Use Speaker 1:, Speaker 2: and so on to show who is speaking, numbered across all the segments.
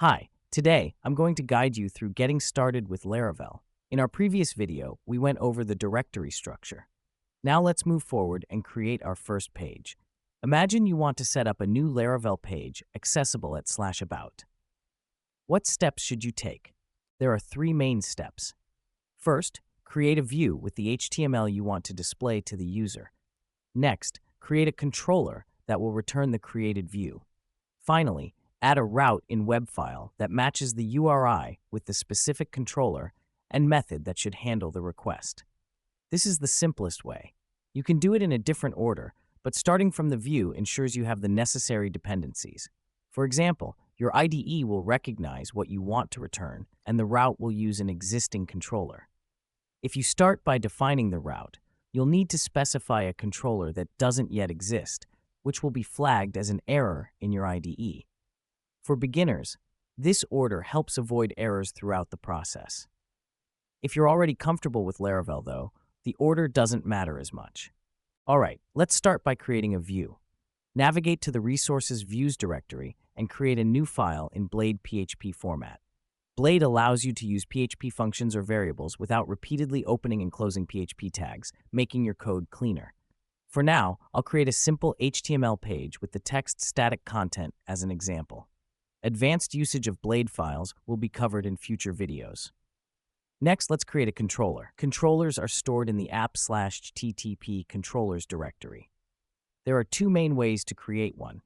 Speaker 1: Hi, today I'm going to guide you through getting started with Laravel. In our previous video, we went over the directory structure. Now let's move forward and create our first page. Imagine you want to set up a new Laravel page accessible at /about. What steps should you take? There are three main steps. First, create a view with the HTML you want to display to the user. Next, create a controller that will return the created view. Finally, add a route in web file that matches the URI with the specific controller and method that should handle the request. This is the simplest way. You can do it in a different order, but starting from the view ensures you have the necessary dependencies. For example, your IDE will recognize what you want to return, and the route will use an existing controller. If you start by defining the route, you'll need to specify a controller that doesn't yet exist, which will be flagged as an error in your IDE. For beginners, this order helps avoid errors throughout the process. If you're already comfortable with Laravel, though, the order doesn't matter as much. All right, let's start by creating a view. Navigate to the Resources Views directory and create a new file in Blade PHP format. Blade allows you to use PHP functions or variables without repeatedly opening and closing PHP tags, making your code cleaner. For now, I'll create a simple HTML page with the text static content as an example. Advanced usage of Blade files will be covered in future videos. Next, let's create a controller. Controllers are stored in the app/ttp controllers directory. There are two main ways to create one.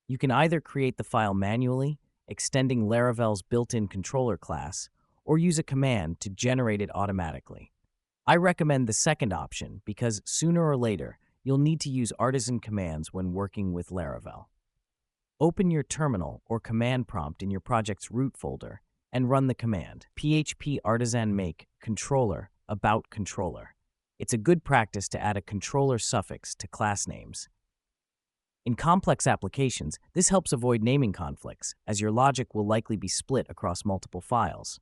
Speaker 1: You can either create the file manually, extending Laravel's built-in controller class, or use a command to generate it automatically. I recommend the second option because sooner or later, you'll need to use artisan commands when working with Laravel. Open your terminal or command prompt in your project's root folder and run the command php artisan make controller about controller. It's a good practice to add a controller suffix to class names. In complex applications, this helps avoid naming conflicts, as your logic will likely be split across multiple files.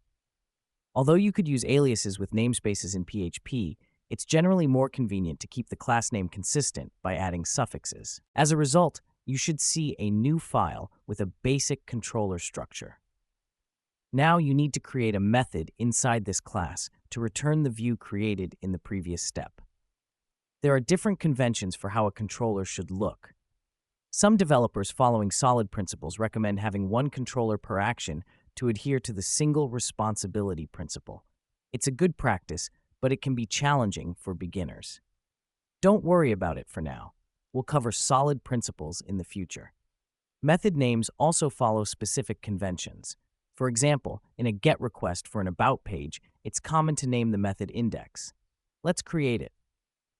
Speaker 1: Although you could use aliases with namespaces in PHP, it's generally more convenient to keep the class name consistent by adding suffixes. As a result, you should see a new file with a basic controller structure. Now you need to create a method inside this class to return the view created in the previous step. There are different conventions for how a controller should look. Some developers following solid principles recommend having one controller per action to adhere to the single responsibility principle. It's a good practice, but it can be challenging for beginners. Don't worry about it for now. We'll cover solid principles in the future. Method names also follow specific conventions. For example, in a GET request for an About page, it's common to name the method index. Let's create it.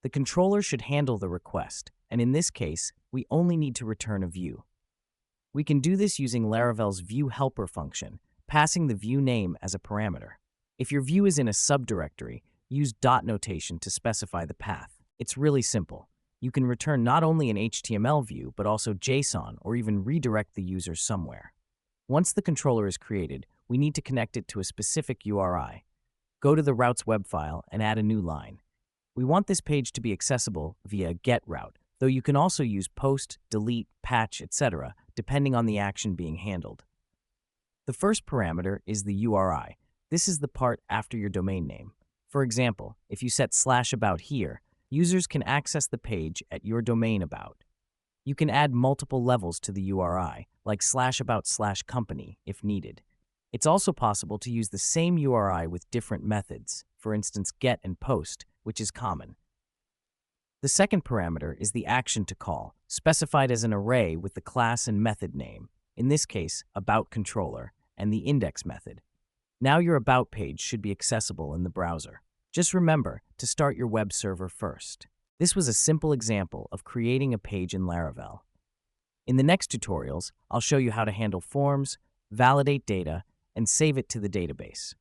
Speaker 1: The controller should handle the request, and in this case, we only need to return a view. We can do this using Laravel's view helper function, passing the view name as a parameter. If your view is in a subdirectory, use dot notation to specify the path. It's really simple. You can return not only an HTML view, but also JSON or even redirect the user somewhere. Once the controller is created, we need to connect it to a specific URI. Go to the routes web file and add a new line. We want this page to be accessible via get route, though you can also use post, delete, patch, etc., depending on the action being handled. The first parameter is the URI. This is the part after your domain name. For example, if you set /about here, users can access the page at your domain about. You can add multiple levels to the URI, like /about/company if needed. It's also possible to use the same URI with different methods, for instance get and post, which is common. The second parameter is the action to call, specified as an array with the class and method name, in this case, about controller, and the index method. Now your About page should be accessible in the browser. Just remember to start your web server first. This was a simple example of creating a page in Laravel. In the next tutorials, I'll show you how to handle forms, validate data, and save it to the database.